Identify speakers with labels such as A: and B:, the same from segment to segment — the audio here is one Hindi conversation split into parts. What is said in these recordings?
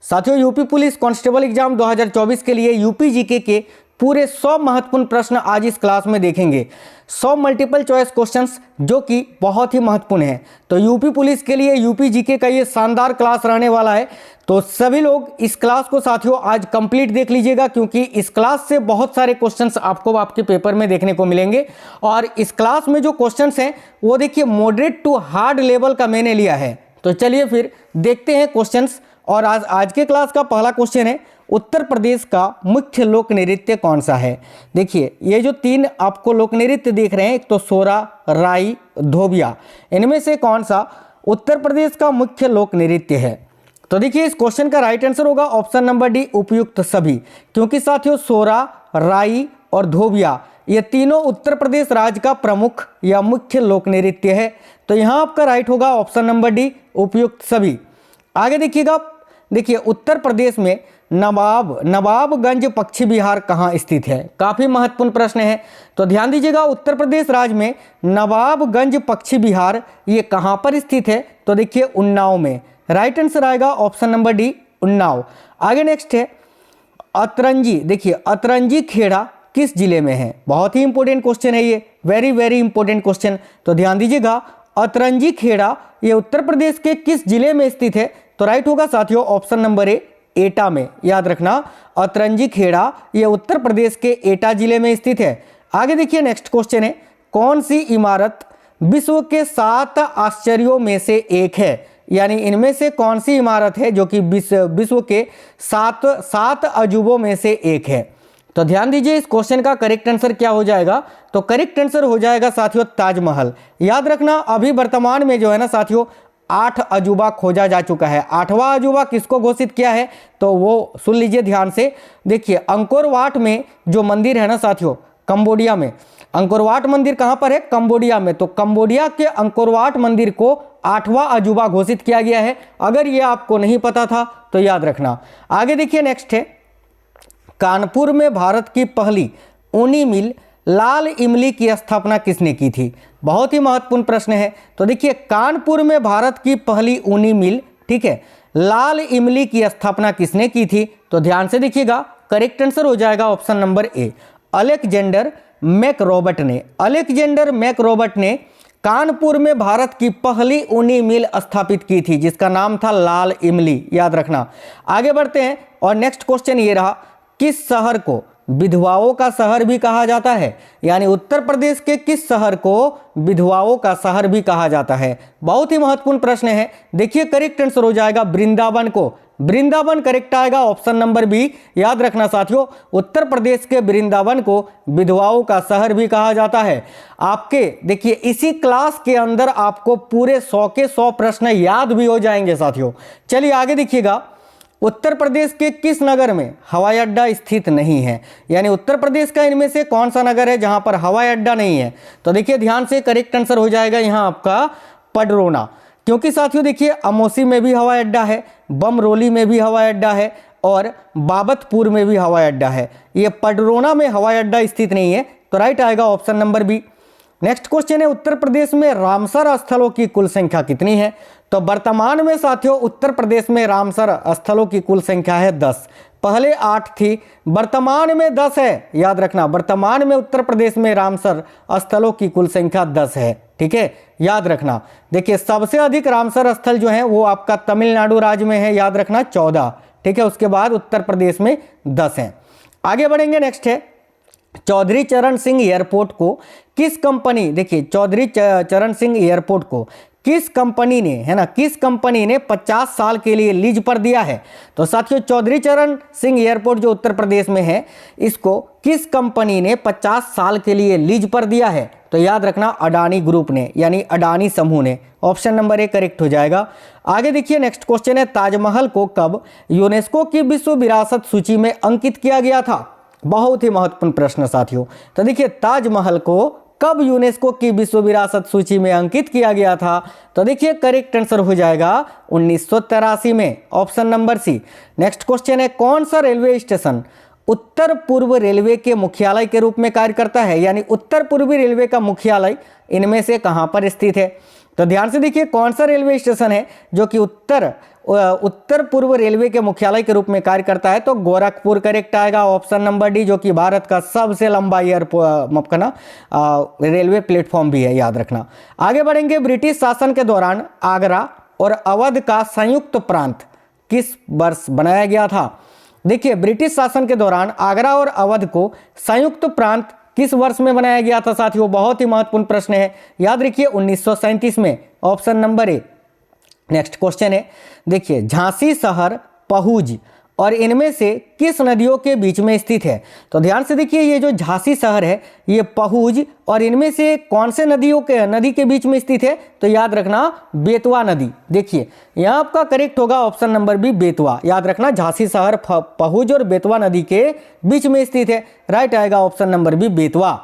A: साथियों, यूपी पुलिस कांस्टेबल एग्जाम 2024 के लिए यूपी जीके के पूरे 100 महत्वपूर्ण प्रश्न आज इस क्लास में देखेंगे। 100 मल्टीपल चॉइस क्वेश्चंस जो कि बहुत ही महत्वपूर्ण है। तो यूपी पुलिस के लिए यूपी जीके का ये शानदार क्लास रहने वाला है। तो सभी लोग इस क्लास को साथियों आज कंप्लीट देख लीजिएगा, क्योंकि इस क्लास से बहुत सारे क्वेश्चंस आपको आपके पेपर में देखने को मिलेंगे। और इस क्लास में जो क्वेश्चंस हैं वो देखिए मॉडरेट टू हार्ड लेवल का मैंने लिया है। तो चलिए फिर देखते हैं क्वेश्चंस। और आज के क्लास का पहला क्वेश्चन है, उत्तर प्रदेश का मुख्य लोक नृत्य कौन सा है। देखिए ये जो तीन आपको लोक नृत्य देख रहे हैं, एक तो सोरा, राई, धोबिया, इनमें से कौन सा उत्तर प्रदेश का मुख्य लोक नृत्य है। तो देखिए इस क्वेश्चन का राइट आंसर होगा ऑप्शन नंबर डी, उपयुक्त सभी। क्योंकि साथियों सोरा, राई और धोबिया ये तीनों उत्तर प्रदेश राज्य का प्रमुख या मुख्य लोक नृत्य है। तो यहाँ आपका राइट होगा ऑप्शन नंबर डी, उपयुक्त सभी। आगे देखिएगा, देखिए उत्तर प्रदेश में नवाबगंज पश्चिम बिहार कहाँ स्थित है। काफ़ी महत्वपूर्ण प्रश्न है, तो ध्यान दीजिएगा। उत्तर प्रदेश राज्य में नवाबगंज पश्चिम बिहार ये कहाँ पर स्थित है। तो देखिए उन्नाव में। राइट आंसर आएगा ऑप्शन नंबर डी, उन्नाव। आगे नेक्स्ट है अतरंजी। देखिए अतरंजी खेड़ा किस जिले में है। बहुत ही इंपॉर्टेंट क्वेश्चन है ये, वेरी इंपॉर्टेंट क्वेश्चन। तो ध्यान दीजिएगा, अतरंजी खेड़ा ये उत्तर प्रदेश के किस जिले में स्थित है। तो राइट होगा साथियों ऑप्शन नंबर ए, एटा में। याद रखना अतरंजी खेड़ा ये उत्तर प्रदेश के एटा जिले में स्थित है। आगे देखिए नेक्स्ट क्वेश्चन है, कौन सी इमारत विश्व के 7 आश्चर्यों में से एक है। यानी इनमें से कौन सी इमारत है जो कि विश्व के 7 अजूबों में से एक है। तो ध्यान दीजिए इस क्वेश्चन का करेक्ट आंसर क्या हो जाएगा। तो करेक्ट आंसर हो जाएगा साथियों ताजमहल। याद रखना अभी वर्तमान में जो है ना साथियों 8 अजूबा खोजा जा चुका है। 8वां अजूबा किसको घोषित किया है तो वो सुन लीजिए ध्यान से। देखिए अंकोर वाट में जो मंदिर है ना साथियों, कंबोडिया में। अंकोर वाट मंदिर कहाँ पर है, कंबोडिया में। तो कंबोडिया के अंकोर वाट मंदिर को 8वां अजूबा घोषित किया गया है। अगर ये आपको नहीं पता था तो याद रखना। आगे देखिए नेक्स्ट है, कानपुर में भारत की पहली ऊनी मिल लाल इमली की स्थापना किसने की थी। बहुत ही महत्वपूर्ण प्रश्न है। तो देखिए कानपुर में भारत की पहली ऊनी मिल, ठीक है, लाल इमली की स्थापना किसने की थी। तो ध्यान से देखिएगा, करेक्ट आंसर हो जाएगा ऑप्शन नंबर ए, अलेक्जेंडर मैकरॉबर्ट ने। अलेक्जेंडर मैकरॉबर्ट ने कानपुर में भारत की पहली ऊनी मिल स्थापित की थी, जिसका नाम था लाल इमली। याद रखना। आगे बढ़ते हैं और नेक्स्ट क्वेश्चन ये रहा, किस शहर को विधवाओं का शहर भी कहा जाता है। यानी उत्तर प्रदेश के किस शहर को विधवाओं का शहर भी कहा जाता है। बहुत ही महत्वपूर्ण प्रश्न है। देखिए करेक्ट आंसर हो जाएगा वृंदावन को। वृंदावन करेक्ट आएगा ऑप्शन नंबर बी। याद रखना साथियों, उत्तर प्रदेश के वृंदावन को विधवाओं का शहर भी कहा जाता है। आपके देखिए इसी क्लास के अंदर आपको पूरे 100 के 100 प्रश्न याद भी हो जाएंगे साथियों। चलिए आगे देखिएगा, उत्तर प्रदेश के किस नगर में हवाई अड्डा स्थित नहीं है। यानी उत्तर प्रदेश का इनमें से कौन सा नगर है जहां पर हवाई अड्डा नहीं है। तो देखिए ध्यान से करेक्ट आंसर हो जाएगा यहां आपका पडरौना। क्योंकि साथियों देखिए अमोसी में भी हवाई अड्डा है, बमरोली में भी हवाई अड्डा है और बाबतपुर में भी हवाई अड्डा है। ये पडरौना में हवाई अड्डा स्थित नहीं है। तो राइट आएगा option number B. Next question है, उत्तर प्रदेश में रामसर स्थलों की कुल संख्या कितनी है। तो वर्तमान में साथियों उत्तर प्रदेश में रामसर स्थलों की कुल संख्या है 10। पहले 8 थी, वर्तमान में 10 है। याद रखना वर्तमान में उत्तर प्रदेश में रामसर स्थलों की कुल संख्या 10 है। ठीक है, याद रखना। देखिए सबसे अधिक रामसर स्थल जो है वो आपका तमिलनाडु राज्य में है। याद रखना 14। ठीक है, उसके बाद उत्तर प्रदेश में 10 है। आगे बढ़ेंगे, नेक्स्ट है चौधरी चरण सिंह एयरपोर्ट को किस कंपनी, देखिए चौधरी चरण सिंह एयरपोर्ट को किस कंपनी ने, है ना, किस कंपनी ने 50 साल के लिए लीज पर दिया है। तो साथियों चौधरी चरण सिंह एयरपोर्ट जो उत्तर प्रदेश में है, इसको किस कंपनी ने 50 साल के लिए लीज पर दिया है। तो याद रखना अडानी ग्रुप ने, यानी अडानी समूह ने। ऑप्शन नंबर ए करेक्ट हो जाएगा। आगे देखिए नेक्स्ट क्वेश्चन है, ताजमहल को कब यूनेस्को की विश्व विरासत सूची में अंकित किया गया था। बहुत ही महत्वपूर्ण प्रश्न साथियों। तो देखिए ताजमहल को कब यूनेस्को की विश्व विरासत सूची में अंकित किया गया था। तो देखिए करेक्ट आंसर हो जाएगा 1983 में, option number C. Next question है, कौन सा रेलवे स्टेशन उत्तर पूर्व रेलवे के मुख्यालय के रूप में कार्य करता है। यानी उत्तर पूर्वी रेलवे का मुख्यालय इनमें से कहां पर स्थित है। तो ध्यान से देखिए कौन सा रेलवे स्टेशन है जो कि उत्तर पूर्व रेलवे के मुख्यालय के रूप में कार्य करता है, तो गोरखपुर करेक्ट आएगा। ऑप्शन नंबर डी, जो कि भारत का सबसे लंबा रेलवे प्लेटफॉर्म भी है, याद रखना। आगे बढ़ेंगे, ब्रिटिश शासन के दौरान आगरा और अवध का संयुक्त प्रांत किस वर्ष बनाया गया था? देखिए ब्रिटिश शासन के दौरान आगरा और अवध को संयुक्त प्रांत किस वर्ष में बनाया गया था साथियों? बहुत ही महत्वपूर्ण प्रश्न है, याद रखिए 1937 में, ऑप्शन नंबर ए। नेक्स्ट क्वेश्चन है, देखिए झांसी शहर, पहुज और इनमें से किस नदियों के बीच में स्थित है? तो ध्यान से देखिए ये जो झांसी शहर है, ये पहुज और इनमें से कौन से नदी के बीच में स्थित है? तो याद रखना बेतवा नदी। देखिए यहाँ आपका करेक्ट होगा ऑप्शन नंबर बी, बेतवा। याद रखना झांसी शहर पहुज और बेतवा नदी के बीच में स्थित है, राइट आएगा option number B, Betwa.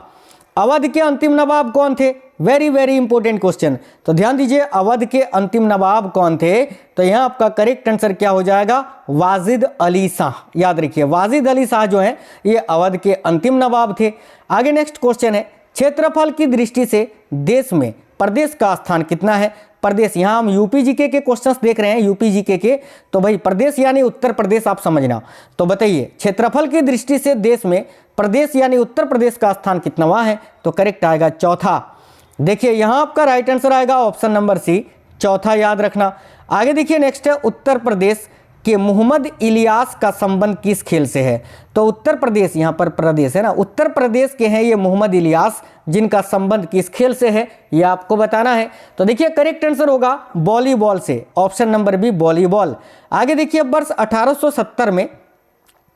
A: Awadh के अंतिम नवाब कौन थे? Very very important question. तो ध्यान दीजिए अवध के अंतिम नवाब कौन थे? तो यहाँ आपका करेक्ट आंसर क्या हो जाएगा? वाजिद अली शाह। याद रखिए वाजिद अली शाह जो है ये अवध के अंतिम नवाब थे। आगे नेक्स्ट क्वेश्चन है, क्षेत्रफल की दृष्टि से देश में प्रदेश का स्थान कितना है? प्रदेश, यहाँ हम यूपी जीके के क्वेश्चंस देख रहे हैं, यूपी जीके के, तो भाई प्रदेश यानी उत्तर प्रदेश आप समझना। तो बताइए क्षेत्रफल की दृष्टि से देश में प्रदेश यानी उत्तर प्रदेश का स्थान कितनावा है? तो करेक्ट आएगा चौथा। देखिए यहाँ आपका राइट आंसर आएगा ऑप्शन नंबर सी, चौथा, याद रखना। आगे देखिए नेक्स्ट है, उत्तर प्रदेश के मोहम्मद इलियास का संबंध किस खेल से है? तो उत्तर प्रदेश, यहाँ पर प्रदेश है ना, उत्तर प्रदेश के हैं ये मोहम्मद इलियास, जिनका संबंध किस खेल से है ये आपको बताना है। तो देखिए करेक्ट आंसर होगा वॉलीबॉल से, ऑप्शन नंबर बी, वॉलीबॉल। आगे देखिए वर्ष 1870 में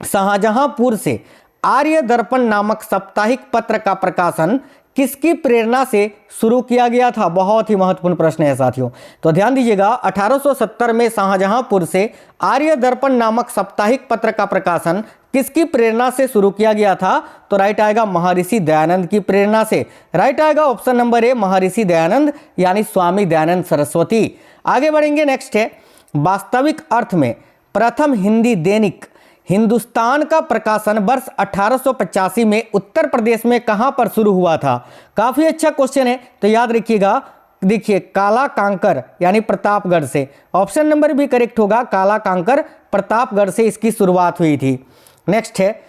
A: शाहजहांपुर से आर्य दर्पण नामक साप्ताहिक पत्र का प्रकाशन किसकी प्रेरणा से शुरू किया गया था? बहुत ही महत्वपूर्ण प्रश्न है साथियों। तो ध्यान दीजिएगा 1870 में शाहजहांपुर से आर्य दर्पण नामक साप्ताहिक पत्र का प्रकाशन किसकी प्रेरणा से शुरू किया गया था? तो राइट आएगा महर्षि दयानंद की प्रेरणा से, राइट आएगा ऑप्शन नंबर ए, महर्षि दयानंद यानी स्वामी दयानंद सरस्वती। आगे बढ़ेंगे, नेक्स्ट है, वास्तविक अर्थ में प्रथम हिंदी दैनिक हिंदुस्तान का प्रकाशन वर्ष 1885 में उत्तर प्रदेश में कहां पर शुरू हुआ था? काफी अच्छा क्वेश्चन है, तो याद रखिएगा। देखिए काला कांकर यानी प्रतापगढ़ से, ऑप्शन नंबर भी करेक्ट होगा, काला कांकर प्रतापगढ़ से इसकी शुरुआत हुई थी। नेक्स्ट है,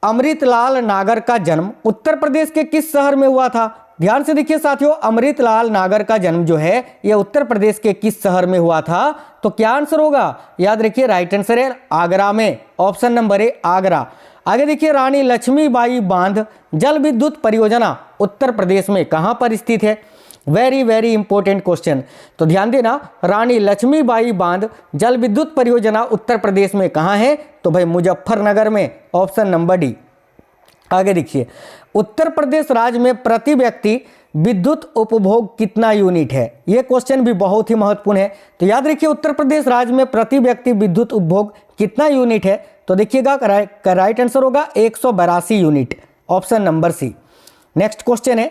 A: अमृतलाल नागर का जन्म उत्तर प्रदेश के किस शहर में हुआ था? ध्यान से देखिए साथियों, अमृतलाल नागर का जन्म जो है ये उत्तर प्रदेश के किस शहर में हुआ था? तो क्या आंसर होगा? याद रखिए राइट आंसर है आगरा में, ऑप्शन नंबर ए, आगरा। आगे देखिए, रानी लक्ष्मीबाई बांध जल विद्युत परियोजना उत्तर प्रदेश में कहां पर स्थित है? Very very important question. तो ध्यान देना, रानी लक्ष्मीबाई बांध जल विद्युत परियोजना उत्तर प्रदेश में कहां है? तो भाई मुजफ्फरनगर में, ऑप्शन नंबर डी। आगे देखिए, उत्तर प्रदेश राज्य में प्रति व्यक्ति विद्युत उपभोग कितना यूनिट है? यह क्वेश्चन भी बहुत ही महत्वपूर्ण है। तो याद रखिए उत्तर प्रदेश राज्य में प्रति व्यक्ति विद्युत उपभोग कितना यूनिट है? तो देखिएगा राइट आंसर होगा 182 unit, option number C. Next question है,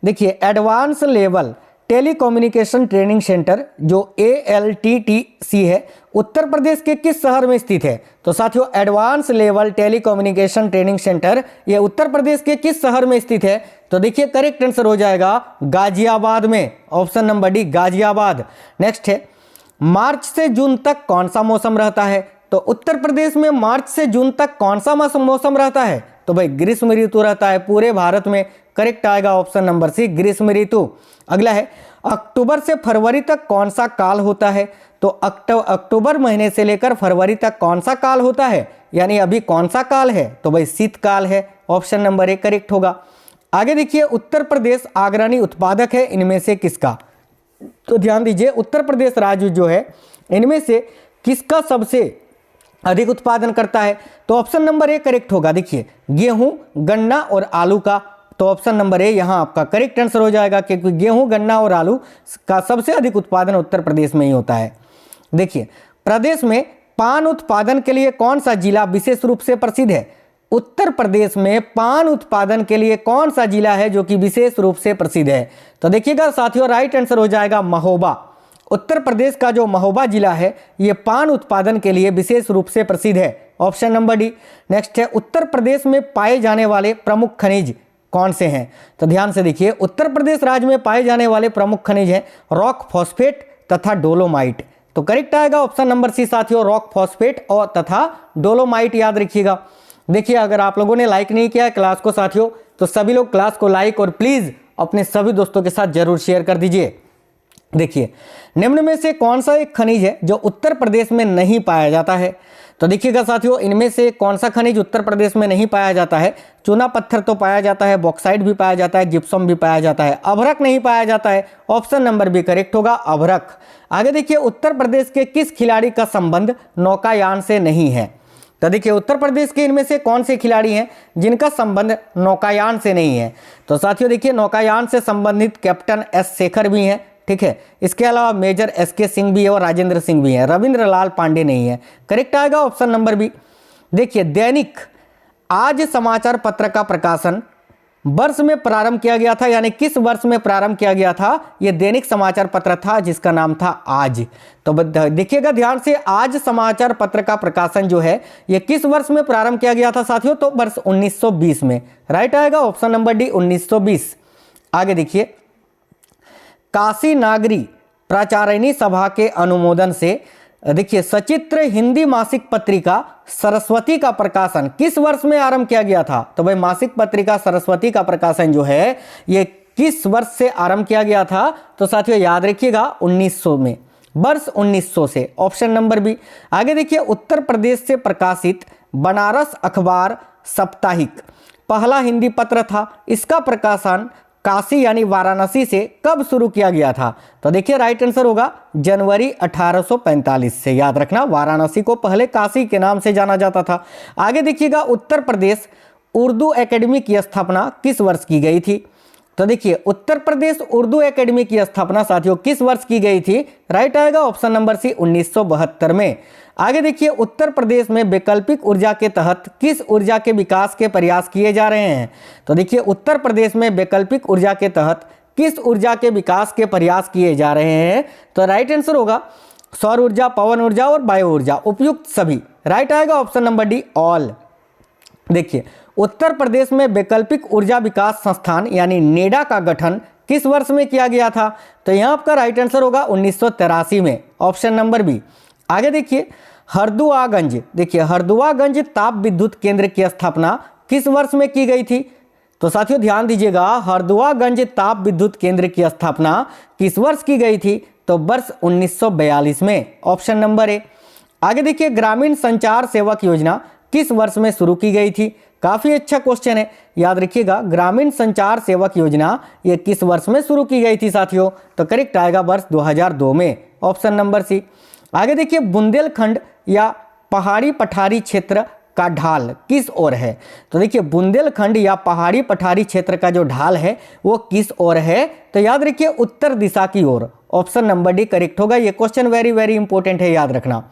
A: देखिए advance level telecommunication training centre जो ALTTC है उत्तर प्रदेश के किस शहर में स्थित है? तो साथियों advance level telecommunication training centre ये उत्तर प्रदेश के किस शहर में स्थित है? तो देखिए करेक्ट आंसर हो जाएगा गाजियाबाद में, option number D, Ghaziabad. Next है, मार्च से जून तक कौन सा मौसम रहता है? तो उत्तर प्रदेश में मार्च से जून तक कौन सा मौसम रहता है? तो भाई ग्रीष्म ऋतु रहता है पूरे भारत में, करेक्ट आएगा ऑप्शन नंबर सी, ग्रीष्म ऋतु। अगला है, अक्टूबर से फरवरी तक कौन सा काल होता है? तो अक्टूबर महीने से लेकर फरवरी तक कौन सा काल होता है, यानी अभी कौन सा काल है? तो भाई शीतकाल है, ऑप्शन नंबर ए करेक्ट होगा। आगे देखिए, उत्तर प्रदेश अग्रणी उत्पादक है इनमें से किसका? तो ध्यान दीजिए उत्तर प्रदेश राज्य जो है इनमें से किसका सबसे अधिक उत्पादन करता है? तो ऑप्शन नंबर ए करेक्ट होगा। देखिए गेहूं, गन्ना और आलू का, तो ऑप्शन नंबर ए यहाँ आपका करेक्ट आंसर हो जाएगा, क्योंकि गेहूं, गन्ना और आलू का सबसे अधिक उत्पादन उत्तर प्रदेश में ही होता है। देखिए प्रदेश में पान उत्पादन के लिए कौन सा जिला विशेष रूप से प्रसिद्ध है? उत्तर प्रदेश में पान उत्पादन के लिए कौन सा जिला है जो कि विशेष रूप से प्रसिद्ध है? तो देखिएगा साथियों राइट आंसर हो जाएगा महोबा। उत्तर प्रदेश का जो महोबा जिला है ये पान उत्पादन के लिए विशेष रूप से प्रसिद्ध है, ऑप्शन नंबर डी। नेक्स्ट है, उत्तर प्रदेश में पाए जाने वाले प्रमुख खनिज कौन से हैं? तो ध्यान से देखिए, उत्तर प्रदेश राज्य में पाए जाने वाले प्रमुख खनिज हैं रॉक फॉस्फेट तथा डोलोमाइट। तो करेक्ट आएगा ऑप्शन नंबर सी साथियों, रॉक फॉस्फेट और तथा डोलोमाइट, याद रखिएगा। देखिए, अगर आप लोगों ने लाइक नहीं किया है क्लास को साथियों, तो सभी लोग क्लास को लाइक और प्लीज अपने सभी दोस्तों के साथ जरूर शेयर कर दीजिए। देखिए, निम्न में से कौन सा एक खनिज है जो उत्तर प्रदेश में नहीं पाया जाता है? तो देखिएगा साथियों, इनमें से कौन सा खनिज उत्तर प्रदेश में नहीं पाया जाता है? चूना पत्थर तो पाया जाता है, बॉक्साइट भी पाया जाता है, जिप्सम भी पाया जाता है, अभ्रक नहीं पाया जाता है। ऑप्शन नंबर बी करेक्ट होगा, अभ्रक। आगे देखिए, उत्तर प्रदेश के किस खिलाड़ी का संबंध नौकायान से नहीं है? तो देखिए, उत्तर प्रदेश के इनमें से कौन से खिलाड़ी हैं जिनका संबंध नौकायान से नहीं है? तो साथियों देखिए, नौकायान से संबंधित कैप्टन एस शेखर भी हैं, ठीक है। इसके अलावा मेजर एसके सिंह भी है और राजेंद्र सिंह भी हैं, रविंद्र लाल पांडे नहीं है। करेक्ट आएगा ऑप्शन नंबर बी। देखिए, दैनिक आज समाचार पत्र का प्रकाशन वर्ष में प्रारंभ किया गया था, यानी किस वर्ष में प्रारंभ किया गया था? यह दैनिक समाचार पत्र था जिसका नाम था आज। तो देखिएगा ध्यान से, आज समाचार पत्र का प्रकाशन जो है यह किस वर्ष में प्रारंभ किया गया था साथियों? तो वर्ष 1920 में। राइट आएगा ऑप्शन नंबर डी 1920। आगे देखिए, काशी नागरी प्राचार्यनी सभा के अनुमोदन से देखिए सचित्र हिंदी मासिक पत्रिका सरस्वती का प्रकाशन किस वर्ष में आरंभ किया गया था? तो भाई, मासिक पत्रिका सरस्वती का प्रकाशन जो है ये किस वर्ष से आरंभ किया गया था? तो साथियों याद रखिएगा 1900 में, वर्ष 1900 से। Option number B. आगे देखिए, उत्तर प्रदेश से प्रकाशित बनारस अखबार साप्ताहिक पहला हिंदी पत्र था, इसका प्रकाशन काशी यानी वाराणसी से कब शुरू किया गया था? तो देखिए, राइट आंसर होगा जनवरी 1845 से। याद रखना, वाराणसी को पहले काशी के नाम से जाना जाता था। आगे देखिएगा, उत्तर प्रदेश उर्दू एकेडमी की स्थापना किस वर्ष की गई थी? तो देखिए, उत्तर प्रदेश उर्दू एकेडमी की स्थापना साथियों किस वर्ष की गई थी? राइट आएगा ऑप्शन नंबर सी 1972 में। आगे देखिए, उत्तर प्रदेश में वैकल्पिक ऊर्जा के तहत किस ऊर्जा के विकास के प्रयास किए जा रहे हैं? तो देखिए, उत्तर प्रदेश में वैकल्पिक ऊर्जा के तहत किस ऊर्जा के विकास के प्रयास किए जा रहे हैं? तो राइट आंसर होगा सौर ऊर्जा, पवन ऊर्जा और बायो ऊर्जा, उपयुक्त सभी। राइट आएगा ऑप्शन नंबर डी ऑल। देखिए, उत्तर प्रदेश में वैकल्पिक ऊर्जा विकास संस्थान यानी नेडा का गठन किस वर्ष में किया गया था? तो यहाँ आपका राइट आंसर होगा 1983 में। Option number B. आगे देखिए, हरदुआगंज, देखिए हरदुआगंज ताप विद्युत केंद्र की स्थापना किस वर्ष में की गई थी? तो साथियों ध्यान दीजिएगा, हरदुआगंज ताप विद्युत केंद्र की स्थापना किस वर्ष की गई थी? तो वर्ष 1942 में। ऑप्शन नंबर ए। आगे देखिए, ग्रामीण संचार सेवक योजना किस वर्ष में शुरू की गई थी? काफी अच्छा क्वेश्चन है, याद रखिएगा, ग्रामीण संचार सेवक योजना ये किस वर्ष में शुरू की गई थी साथियों? तो करेक्ट आएगा वर्ष 2002 में। Option number C. आगे देखिए, बुंदेलखंड या पहाड़ी पठारी क्षेत्र का ढाल किस ओर है? तो देखिए, बुंदेलखंड या पहाड़ी पठारी क्षेत्र का जो ढाल है वो किस ओर है? तो याद रखिए, उत्तर दिशा की ओर। ऑप्शन नंबर डी करेक्ट होगा। ये क्वेश्चन वेरी वेरी इंपॉर्टेंट है, याद रखना।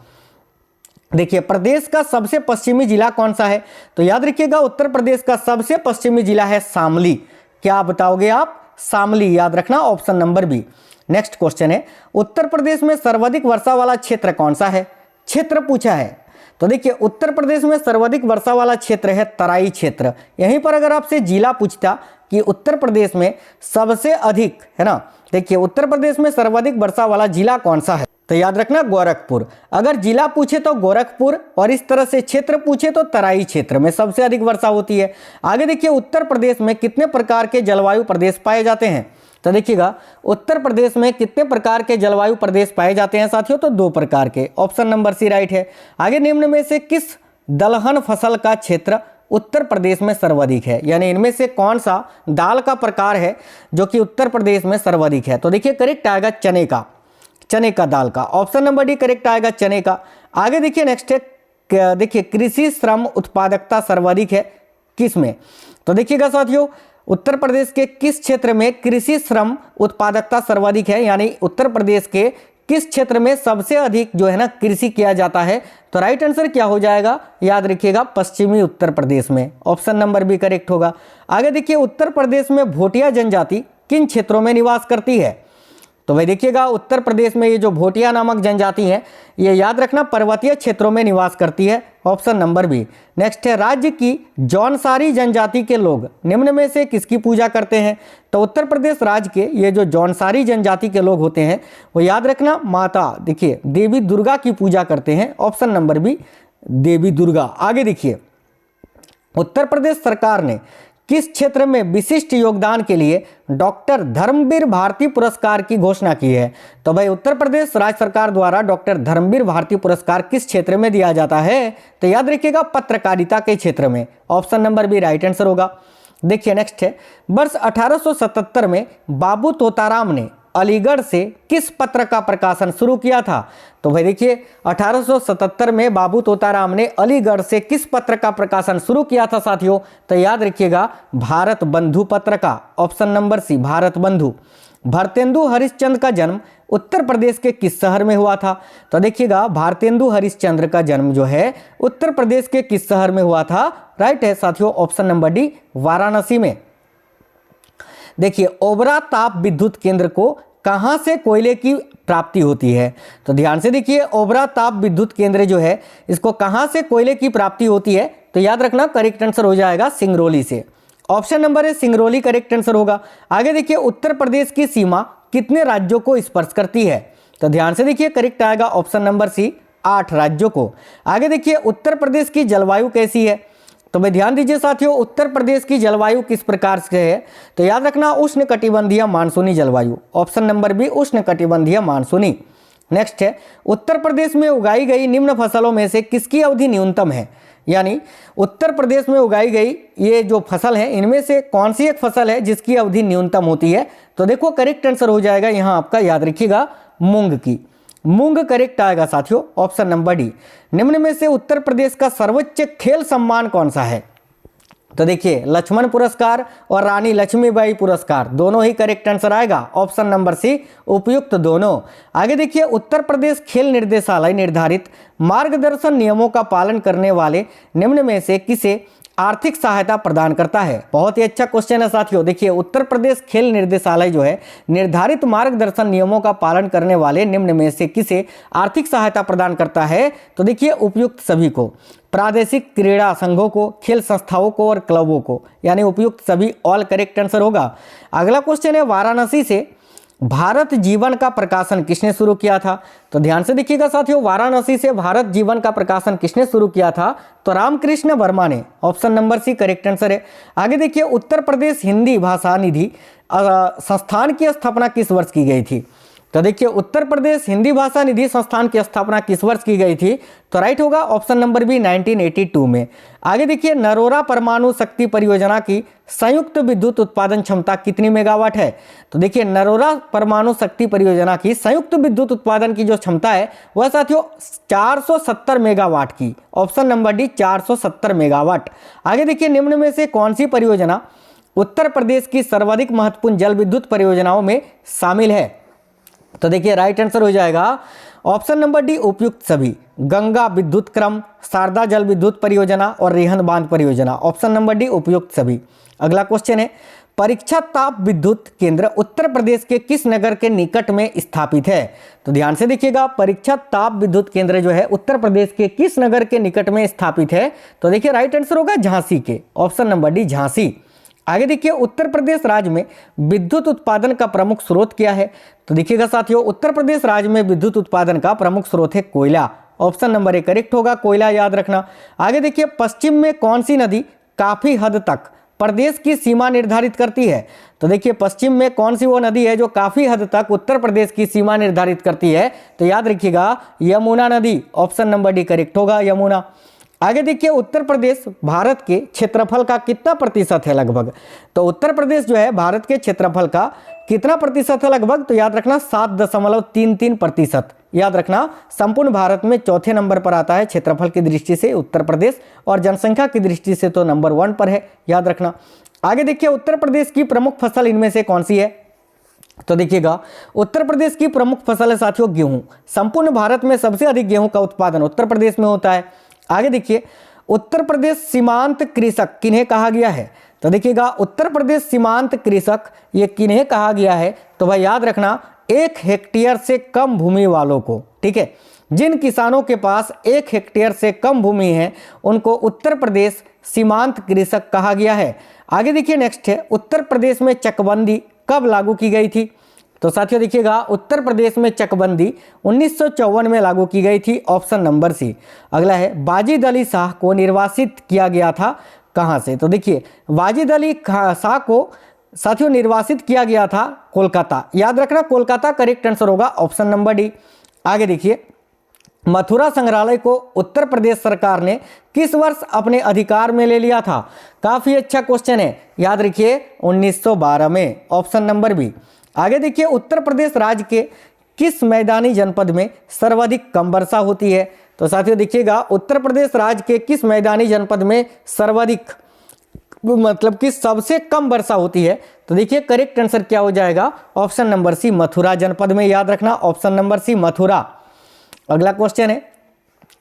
A: देखिए, प्रदेश का सबसे पश्चिमी जिला कौन सा है? तो याद रखिएगा, उत्तर प्रदेश का सबसे पश्चिमी जिला है शामली। क्या बताओगे आप? शामली, याद रखना, option number B. Next question है, उत्तर प्रदेश में सर्वाधिक वर्षा वाला क्षेत्र कौन सा है? क्षेत्र पूछा है। तो देखिए, उत्तर प्रदेश में सर्वाधिक वर्षा वाला क्षेत्र है तराई क्षेत्र। यहीं पर अगर आपसे जिला पूछता कि उत्तर प्रदेश में सबसे अधिक, है ना, देखिए उत्तर प्रदेश में सर्वाधिक वर्षा वाला जिला कौन सा है? तो याद रखना गोरखपुर। अगर जिला पूछे तो गोरखपुर, और इस तरह से क्षेत्र पूछे तो तराई क्षेत्र में सबसे अधिक वर्षा होती है। आगे देखिए, उत्तर प्रदेश में कितने प्रकार के जलवायु प्रदेश पाए जाते हैं? तो देखिएगा, उत्तर प्रदेश में कितने प्रकार के जलवायु प्रदेश पाए जाते हैं साथियों? तो 2 प्रकार के। ऑप्शन नंबर सी राइट है। आगे, निम्न में से किस दलहन फसल का क्षेत्र उत्तर प्रदेश में सर्वाधिक है? यानी इनमें से कौन सा दाल का प्रकार है जो कि उत्तर प्रदेश में सर्वाधिक है? तो देखिए, करेक्ट आएगा चने का, चने का दाल का। ऑप्शन नंबर डी करेक्ट आएगा चने का। आगे देखिए, नेक्स्ट है, देखिए कृषि श्रम उत्पादकता सर्वाधिक है किस में? तो देखिएगा साथियों, उत्तर प्रदेश के किस क्षेत्र में कृषि श्रम उत्पादकता सर्वाधिक है? यानी उत्तर प्रदेश के किस क्षेत्र में सबसे अधिक जो है ना कृषि किया जाता है? तो राइट आंसर क्या हो जाएगा? याद रखिएगा, पश्चिमी उत्तर प्रदेश में। ऑप्शन नंबर बी करेक्ट होगा। आगे देखिए, उत्तर प्रदेश में भोटिया जनजाति किन क्षेत्रों में निवास करती है? तो भाई देखिएगा उत्तर प्रदेश में ये जो भोटिया नामक जनजाति है, ये याद रखना पर्वतीय क्षेत्रों में निवास करती है, ऑप्शन नंबर बी। नेक्स्ट है राज्य की जौनसारी जनजाति के लोग निम्न में से किसकी पूजा करते हैं? तो उत्तर प्रदेश राज्य के ये जो जौनसारी जनजाति के लोग होते हैं वो याद रखना माता देखिए देवी दुर्गा की पूजा करते हैं, ऑप्शन नंबर बी देवी दुर्गा। आगे देखिए उत्तर प्रदेश सरकार ने किस क्षेत्र में विशिष्ट योगदान के लिए डॉक्टर धर्मवीर भारती पुरस्कार की घोषणा की है? तो भाई उत्तर प्रदेश राज्य सरकार द्वारा डॉक्टर धर्मवीर भारती पुरस्कार किस क्षेत्र में दिया जाता है? तो याद रखिएगा पत्रकारिता के क्षेत्र में, option number B right answer होगा। देखिए नेक्स्ट है वर्ष 1877 में बाबू तोताराम ने अलीगढ़ से किस पत्र का प्रकाशन शुरू किया था? तो भाई देखिए 1877 में बाबू तोताराम ने अलीगढ़ से किस पत्र का प्रकाशन शुरू किया था साथियों? तो याद रखिएगा भारत बंधु पत्र का, ऑप्शन नंबर सी भारत बंधु। भारतेंदु हरिश्चंद्र का जन्म उत्तर प्रदेश के किस शहर में हुआ था? तो देखिएगा भारतेंदु हरिश्चंद्र का जन्म जो है उत्तर प्रदेश के किस शहर में हुआ था? राइट है साथियों, ऑप्शन नंबर डी वाराणसी में। देखिए ओबरा ताप विद्युत केंद्र को कहां से कोयले की प्राप्ति होती है? तो ध्यान से देखिए ओबरा ताप विद्युत केंद्र जो है इसको कहां से कोयले की प्राप्ति होती है? तो याद रखना करेक्ट आंसर हो जाएगा सिंगरौली से, ऑप्शन नंबर है सिंगरौली करेक्ट आंसर होगा। आगे देखिए उत्तर प्रदेश की सीमा कितने राज्यों को स्पर्श करती है? तो ध्यान से देखिए करेक्ट आएगा ऑप्शन नंबर सी 8 राज्यों को। आगे देखिए उत्तर प्रदेश की जलवायु कैसी है? तो भाई ध्यान दीजिए साथियों उत्तर प्रदेश की जलवायु किस प्रकार से है? तो याद रखना उष्ण कटिबंधीय मानसूनी जलवायु, ऑप्शन नंबर बी उष्ण कटिबंधीय मानसूनी। नेक्स्ट है उत्तर प्रदेश में उगाई गई निम्न फसलों में से किसकी अवधि न्यूनतम है? यानी उत्तर प्रदेश में उगाई गई ये जो फसल है इनमें से कौन सी एक फसल है जिसकी अवधि न्यूनतम होती है? तो देखो करेक्ट आंसर हो जाएगा यहाँ आपका याद रखिएगा मूंग की, मूंग करेक्ट आएगा साथियों, ऑप्शन नंबर डी। निम्न में से उत्तर प्रदेश का सर्वोच्च खेल सम्मान कौन सा है? तो देखिए लक्ष्मण पुरस्कार और रानी लक्ष्मीबाई पुरस्कार दोनों ही करेक्ट आंसर आएगा, ऑप्शन नंबर सी उपयुक्त दोनों। आगे देखिए उत्तर प्रदेश खेल निर्देशालय निर्धारित मार्गदर्शन नियमों का पालन करने वाले निम्न में से किसे आर्थिक सहायता प्रदान करता है? बहुत ही अच्छा क्वेश्चन है साथियों। देखिए उत्तर प्रदेश खेल निर्देशालय जो है निर्धारित मार्गदर्शन नियमों का पालन करने वाले निम्न में से किसे आर्थिक सहायता प्रदान करता है? तो देखिए उपयुक्त सभी को, प्रादेशिक क्रीड़ा संघों को, खेल संस्थाओं को और क्लबों को, यानी उपयुक्त सभी, ऑल करेक्ट आंसर होगा। अगला क्वेश्चन है वाराणसी से भारत जीवन का प्रकाशन किसने शुरू किया था? तो ध्यान से देखिएगा साथियों वाराणसी से भारत जीवन का प्रकाशन किसने शुरू किया था? तो रामकृष्ण वर्मा ने, option number C correct answer है। आगे देखिए उत्तर प्रदेश हिंदी भाषा निधि संस्थान की स्थापना किस वर्ष की गई थी? तो देखिए उत्तर प्रदेश हिंदी भाषा निधि संस्थान की स्थापना किस वर्ष की गई थी? तो राइट होगा ऑप्शन नंबर बी 1982 में। आगे देखिए नरोरा परमाणु शक्ति परियोजना की संयुक्त विद्युत उत्पादन क्षमता कितनी मेगावाट है? तो देखिए नरोरा परमाणु शक्ति परियोजना की संयुक्त विद्युत उत्पादन की जो क्षमता है वह साथियों 470 मेगावाट की, ऑप्शन नंबर डी 470 मेगावाट। आगे देखिए निम्न में से कौन सी परियोजना उत्तर प्रदेश की सर्वाधिक महत्वपूर्ण जल विद्युत परियोजनाओं में शामिल है? तो देखिए राइट आंसर हो जाएगा ऑप्शन नंबर डी उपयुक्त सभी, गंगा विद्युत क्रम, शारदा जल विद्युत परियोजना और रिहंद बांध परियोजना, ऑप्शन नंबर डी उपयुक्त सभी। अगला क्वेश्चन है परीक्षा ताप विद्युत केंद्र उत्तर प्रदेश के किस नगर के निकट में स्थापित है? तो ध्यान से देखिएगा परीक्षा ताप विद्युत केंद्र जो है उत्तर प्रदेश के किस नगर के निकट में स्थापित है? तो देखिए राइट आंसर होगा झांसी के, ऑप्शन नंबर डी झांसी। आगे देखिए उत्तर प्रदेश राज्य में विद्युत उत्पादन का प्रमुख स्रोत क्या है? तो देखिएगा साथियों उत्तर प्रदेश राज्य में विद्युत उत्पादन का प्रमुख स्रोत है कोयला, ऑप्शन नंबर ए करेक्ट होगा, कोयला याद रखना। आगे देखिए पश्चिम में कौन सी नदी काफी हद तक प्रदेश की सीमा निर्धारित करती है? तो देखिए पश्चिम में कौन सी वो नदी है जो काफी हद तक उत्तर प्रदेश की सीमा निर्धारित करती है? तो याद रखिएगा यमुना नदी, ऑप्शन नंबर डी करेक्ट होगा यमुना। आगे देखिए उत्तर प्रदेश भारत के क्षेत्रफल का कितना प्रतिशत है लगभग? तो उत्तर प्रदेश जो है भारत के क्षेत्रफल का कितना प्रतिशत है लगभग? तो याद रखना 7.33%, याद रखना संपूर्ण भारत में चौथे नंबर पर आता है क्षेत्रफल की दृष्टि से उत्तर प्रदेश, और जनसंख्या की दृष्टि से तो नंबर 1 पर है, याद रखना। आगे देखिए उत्तर प्रदेश की प्रमुख फसल इनमें से कौन सी है? तो देखिएगा उत्तर प्रदेश की प्रमुख फसल है साथियों गेहूं, संपूर्ण भारत में सबसे अधिक गेहूं का उत्पादन उत्तर प्रदेश में होता है। आगे देखिए उत्तर प्रदेश सीमांत कृषक किन्हें कहा गया है? तो देखिएगा उत्तर प्रदेश सीमांत कृषक ये किन्हें कहा गया है? तो भाई याद रखना 1 हेक्टेयर से कम भूमि वालों को, ठीक है, जिन किसानों के पास 1 हेक्टेयर से कम भूमि है उनको उत्तर प्रदेश सीमांत कृषक कहा गया है। आगे देखिए नेक्स्ट है, उत्तर प्रदेश में चकबंदी कब लागू की गई थी? तो साथियों देखिएगा, उत्तर प्रदेश में चकबंदी 1954 में लागू की गई थी, ऑप्शन नंबर सी। अगला है, वाजिद अली शाह को निर्वासित किया गया था कहाँ से? तो देखिए, वाजिद अली शाह को साथियों निर्वासित किया गया था कोलकाता। याद रखना, कोलकाता करेक्ट आंसर होगा, ऑप्शन नंबर डी। आगे देखिए, मथुरा संग्रहालय को उत्तर प्रदेश सरकार ने किस वर्ष अपने अधिकार में ले लिया था? काफी अच्छा क्वेश्चन है, याद रखिए 1912 में, ऑप्शन नंबर बी। आगे देखिए, उत्तर प्रदेश राज्य के किस मैदानी जनपद में सर्वाधिक कम वर्षा होती है? तो साथियों देखिएगा, उत्तर प्रदेश राज्य के किस मैदानी जनपद में सर्वाधिक मतलब कि सबसे कम वर्षा होती है? तो देखिए करेक्ट आंसर क्या हो जाएगा, ऑप्शन नंबर सी, मथुरा जनपद में। याद रखना, ऑप्शन नंबर सी, मथुरा। अगला क्वेश्चन है,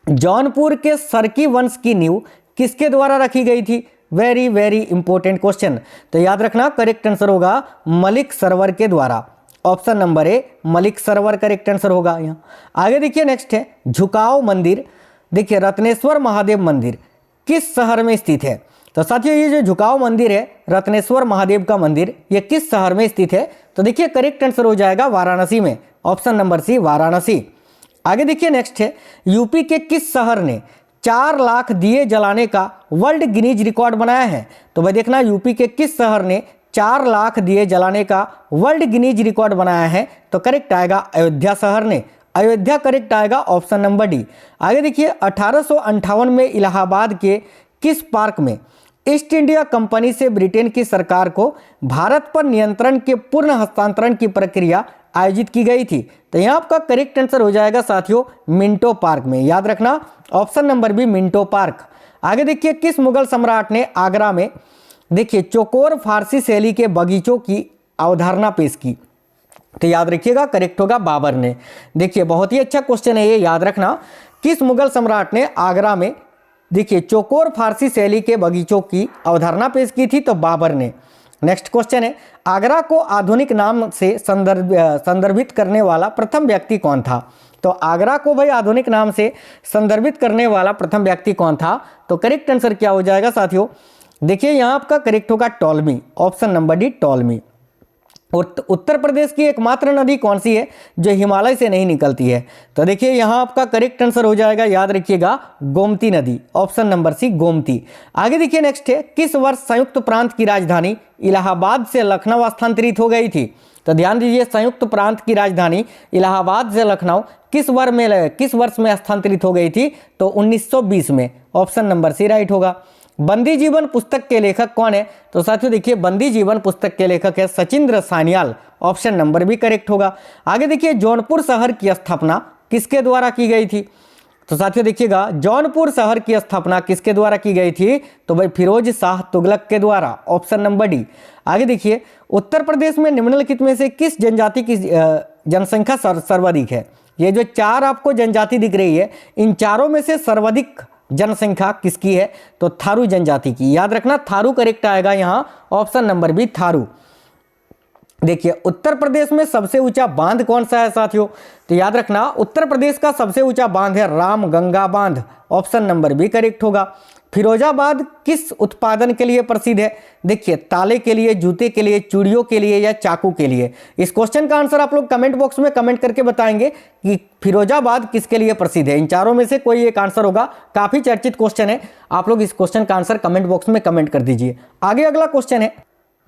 A: जौनपुर के सरकी वंश की नींव किसके द्वारा रखी गई थी? Very very important question. तो याद रखना, करेक्ट आंसर होगा मलिक सरवर के द्वारा, option number A, Malik Sarwar correct answer होगा यहाँ। आगे देखिए नेक्स्ट है, झुकाव मंदिर, देखिए रत्नेश्वर महादेव मंदिर किस शहर में स्थित है? तो साथियों, ये जो झुकाव मंदिर है, रत्नेश्वर महादेव का मंदिर, ये किस शहर में स्थित है? तो देखिए करेक्ट आंसर हो जाएगा वाराणसी में, ऑप्शन नंबर सी, वाराणसी। आगे देखिए नेक्स्ट है, यूपी के किस शहर ने 4 लाख दिए जलाने का वर्ल्ड गिनीज रिकॉर्ड बनाया है? तो भाई देखना, यूपी के किस शहर ने 4 लाख दिए जलाने का वर्ल्ड गिनीज रिकॉर्ड बनाया है? तो करेक्ट आएगा अयोध्या शहर ने, अयोध्या करेक्ट आएगा, ऑप्शन नंबर डी। आगे देखिए, 1858 में इलाहाबाद के किस पार्क में ईस्ट इंडिया कंपनी से ब्रिटेन की सरकार को भारत पर नियंत्रण के पूर्ण हस्तांतरण की प्रक्रिया आयोजित की गई थी? तो यहाँ आपका करेक्ट आंसर हो जाएगा साथियों मिंटो पार्क में। याद रखना, option number B, Minto park. आगे देखिए, किस मुगल सम्राट ने आगरा में देखिए चौकोर फारसी शैली के बगीचों की अवधारणा पेश की? तो याद रखिएगा, करेक्ट होगा बाबर ने। देखिए बहुत ही अच्छा क्वेश्चन है ये, याद रखना, किस मुगल सम्राट ने आगरा में देखिए चौकोर फारसी शैली के बगीचों की अवधारणा पेश की थी? तो बाबर ने। नेक्स्ट क्वेश्चन है, आगरा को आधुनिक नाम से संदर्भित करने वाला प्रथम व्यक्ति कौन था? तो आगरा को भाई आधुनिक नाम से संदर्भित करने वाला प्रथम व्यक्ति कौन था? तो करेक्ट आंसर क्या हो जाएगा साथियों? देखिए यहाँ आपका करेक्ट होगा Ptolemy, option number D, Ptolemy. Uttar Pradesh की एकमात्र नदी कौन सी है जो हिमालय से नहीं निकलती है? तो देखिए यहाँ आपका करेक्ट आंसर हो जाएगा, याद रखिएगा, गोमती नदी, ऑप्शन नंबर सी, गोमती। आगे देखिए नेक्स्ट है, किस वर्ष संयुक्त प्रांत की राजधानी इलाहाबाद से लखनऊ स्थानांतरित हो गई थी? तो ध्यान दीजिए, संयुक्त प्रांत की राजधानी इलाहाबाद से लखनऊ किस वर्ष में स्थानांतरित हो गई थी? तो 1920 में, ऑप्शन नंबर सी राइट होगा। बंदी जीवन पुस्तक के लेखक कौन है? तो साथियों देखिए, बंदी जीवन पुस्तक के लेखक है सचिंद्र सान्याल, ऑप्शन नंबर भी करेक्ट होगा। आगे देखिए, जौनपुर शहर की स्थापना किसके द्वारा की गई थी? तो साथियों देखिएगा, जौनपुर शहर की स्थापना किसके द्वारा की गई थी? तो भाई फिरोज शाह तुगलक के द्वारा, ऑप्शन नंबर डी। आगे देखिए, उत्तर प्रदेश में निम्नलिखित में से किस जनजाति की जनसंख्या सर्वाधिक है? ये जो 4 आपको जनजाति दिख रही है, इन चारों में से सर्वाधिक जनसंख्या किसकी है? तो थारू जनजाति की। याद रखना, थारू करेक्ट आएगा यहाँ, ऑप्शन नंबर बी, थारू। देखिए, उत्तर प्रदेश में सबसे ऊंचा बांध कौन सा है साथियों? तो याद रखना, उत्तर प्रदेश का सबसे ऊंचा बांध है रामगंगा बांध, ऑप्शन नंबर बी करेक्ट होगा। फिरोजाबाद किस उत्पादन के लिए प्रसिद्ध है? देखिए, ताले के लिए, जूते के लिए, चूड़ियों के लिए या चाकू के लिए? इस क्वेश्चन का आंसर आप लोग कमेंट बॉक्स में कमेंट करके बताएंगे कि फिरोजाबाद किसके लिए प्रसिद्ध है। इन चारों में से कोई एक आंसर होगा, काफी चर्चित क्वेश्चन है, आप लोग इस क्वेश्चन का आंसर कमेंट बॉक्स में कमेंट कर दीजिए। आगे अगला क्वेश्चन है,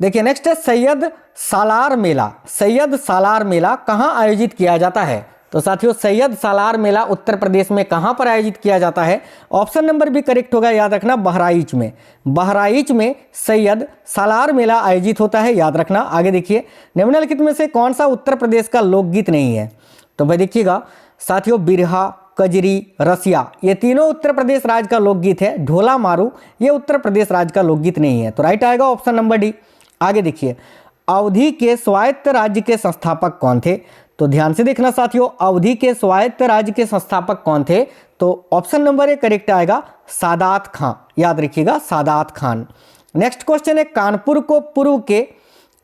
A: देखिए नेक्स्ट है, सैयद सालार मेला। सैयद सालार मेला कहाँ आयोजित किया जाता है? तो साथियों, सैयद सालार मेला उत्तर प्रदेश में कहाँ पर आयोजित किया जाता है? ऑप्शन नंबर भी करेक्ट होगा, याद रखना, बहराइच में। बहराइच में सैयद सालार मेला आयोजित होता है, याद रखना। आगे देखिए, निम्नलिखित में से कौन सा उत्तर प्रदेश का लोकगीत नहीं है? तो भाई देखिएगा साथियों, बिरहा, कजरी, रसिया, ये तीनों उत्तर प्रदेश राज्य का लोकगीत है। ढोला मारू ये उत्तर प्रदेश राज्य का लोकगीत नहीं है, तो राइट आएगा ऑप्शन नंबर डी। आगे देखिए, अवधि के स्वायत्त राज्य के संस्थापक कौन थे? तो ध्यान से देखना साथियों, अवधि के स्वायत्त राज्य के संस्थापक कौन थे? तो ऑप्शन नंबर ए करेक्ट आएगा, सादात खां। याद रखिएगा, सादात खान। नेक्स्ट क्वेश्चन है, कानपुर को पूर्व के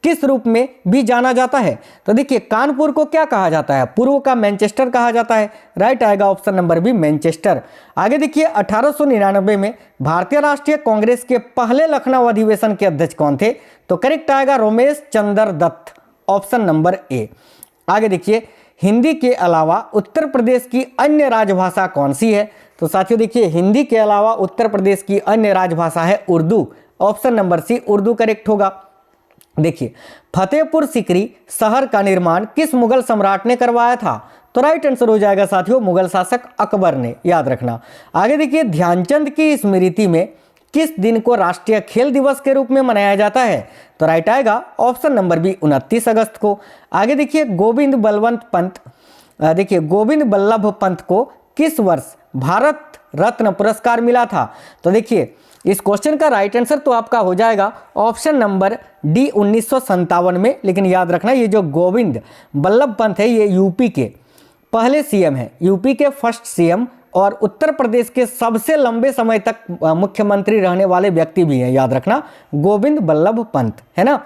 A: किस रूप में भी जाना जाता है? तो देखिए कानपुर को क्या कहा जाता है? पूर्व का मैनचेस्टर कहा जाता है। राइट आएगा ऑप्शन नंबर बी मैनचेस्टर। आगे देखिए 1899 में भारतीय राष्ट्रीय कांग्रेस के पहले लखनऊ अधिवेशन के अध्यक्ष कौन थे? तो करेक्ट आएगा रमेश चंद्र दत्त, ऑप्शन नंबर ए। आगे देखिए हिंदी के अलावा उत्तर प्रदेश की अन्य राजभाषा कौन सी है? तो साथियों देखिए हिंदी के अलावा उत्तर प्रदेश की अन्य राजभाषा है Urdu, option number C Urdu correct होगा। देखिए फतेहपुर सीकरी शहर का निर्माण किस मुगल सम्राट ने करवाया था? तो राइट आंसर हो जाएगा साथियों मुगल शासक अकबर ने, याद रखना। आगे देखिए ध्यानचंद की स्मृति में किस दिन को राष्ट्रीय खेल दिवस के रूप में मनाया जाता है? तो राइट आएगा ऑप्शन नंबर बी 29 अगस्त को। आगे देखिए गोविंद बल्लभ पंत को किस वर्ष भारत रत्न पुरस्कार मिला था? तो देखिए इस क्वेश्चन का राइट आंसर तो आपका हो जाएगा ऑप्शन नंबर डी 1957 में। लेकिन याद रखना ये जो गोविंद बल्लभ पंत है ये यूपी के पहले सीएम है, यूपी के फर्स्ट सीएम और उत्तर प्रदेश के सबसे लंबे समय तक मुख्यमंत्री रहने वाले व्यक्ति भी हैं, याद रखना गोविंद बल्लभ पंत, है ना।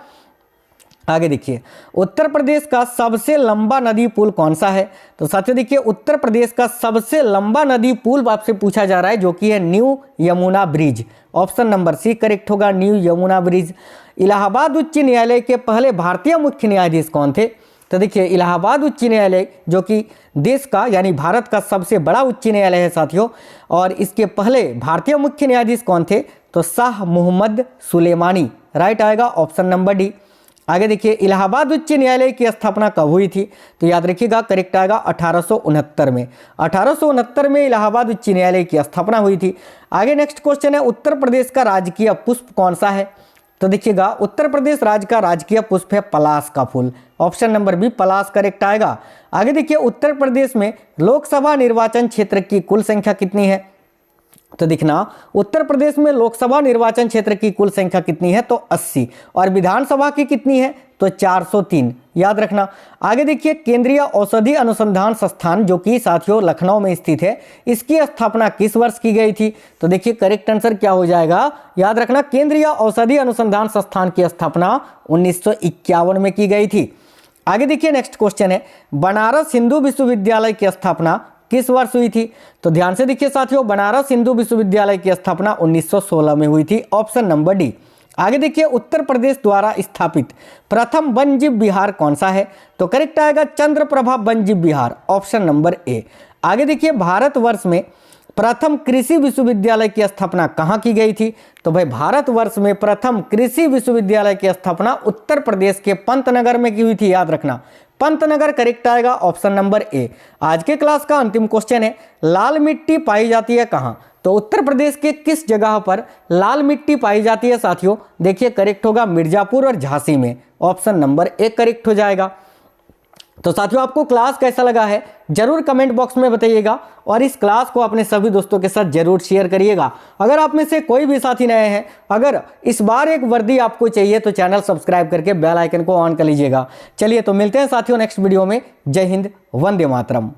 A: आगे देखिए उत्तर प्रदेश का सबसे लंबा नदी पुल कौन सा है? तो साथियों देखिए उत्तर प्रदेश का सबसे लंबा नदी पुल आपसे पूछा जा रहा है जो कि है new Yamuna bridge, option number C correct होगा न्यू यमुना ब्रिज। इलाहाबाद उच्च न्यायालय के पहले भारतीय मुख्य न्यायाधीश कौन थे? तो देखिए इलाहाबाद उच्च न्यायालय जो कि देश का यानी भारत का सबसे बड़ा उच्च न्यायालय है साथियों, और इसके पहले भारतीय मुख्य न्यायाधीश कौन थे? तो शाह मोहम्मद सुलेमानी, राइट आएगा ऑप्शन नंबर डी। आगे देखिए इलाहाबाद उच्च न्यायालय की स्थापना कब हुई थी? तो याद रखिएगा करेक्ट आएगा 1869 में। 1869 में इलाहाबाद उच्च न्यायालय की स्थापना हुई थी। आगे नेक्स्ट क्वेश्चन है उत्तर प्रदेश का राजकीय पुष्प कौन सा है? तो देखिएगा उत्तर प्रदेश राज्य का राजकीय पुष्प है पलाश का फूल, ऑप्शन नंबर बी पलाश करेक्ट आएगा। आगे देखिए उत्तर प्रदेश में लोकसभा निर्वाचन क्षेत्र की कुल संख्या कितनी है? तो देखना उत्तर प्रदेश में लोकसभा निर्वाचन क्षेत्र की कुल संख्या कितनी है? तो 80, और विधानसभा की कितनी है? तो 403, याद रखना। आगे देखिए केंद्रीय औषधि अनुसंधान संस्थान जो कि साथियों लखनऊ में स्थित है, इसकी स्थापना किस वर्ष की गई थी? तो देखिए करेक्ट आंसर क्या हो जाएगा, याद रखना केंद्रीय औषधि अनुसंधान संस्थान की स्थापना 1951 में की गई थी। आगे देखिए नेक्स्ट क्वेश्चन है बनारस हिंदू विश्वविद्यालय की स्थापना किस वर्ष हुई थी? तो ध्यान से देखिए साथियों बनारस हिंदू विश्वविद्यालय की स्थापना 1916 में हुई थी, ऑप्शन नंबर डी। आगे देखिए उत्तर प्रदेश द्वारा स्थापित प्रथम वन्यजीव विहार कौन सा है? तो करेक्ट आएगा चंद्रप्रभा वन्यजीव विहार, ऑप्शन नंबर ए। आगे देखिए भारतवर्ष में प्रथम कृषि विश्वविद्यालय की स्थापना कहाँ की गई थी? तो भाई भारतवर्ष में प्रथम कृषि विश्वविद्यालय की स्थापना उत्तर प्रदेश के पंतनगर में की हुई थी, याद रखना पंतनगर करेक्ट आएगा ऑप्शन नंबर ए। आज के क्लास का अंतिम क्वेश्चन है लाल मिट्टी पाई जाती है कहाँ? तो उत्तर प्रदेश के किस जगह पर लाल मिट्टी पाई जाती है साथियों? देखिए करेक्ट होगा मिर्जापुर और झांसी में, ऑप्शन नंबर ए करेक्ट हो जाएगा। तो साथियों आपको क्लास कैसा लगा है जरूर कमेंट बॉक्स में बताइएगा, और इस क्लास को अपने सभी दोस्तों के साथ जरूर शेयर करिएगा। अगर आप में से कोई भी साथी नए हैं, अगर इस बार एक वर्दी आपको चाहिए तो चैनल सब्सक्राइब करके बेल आइकन को ऑन कर लीजिएगा। चलिए तो मिलते हैं साथियों नेक्स्ट वीडियो में। जय हिंद, वंदे मातरम।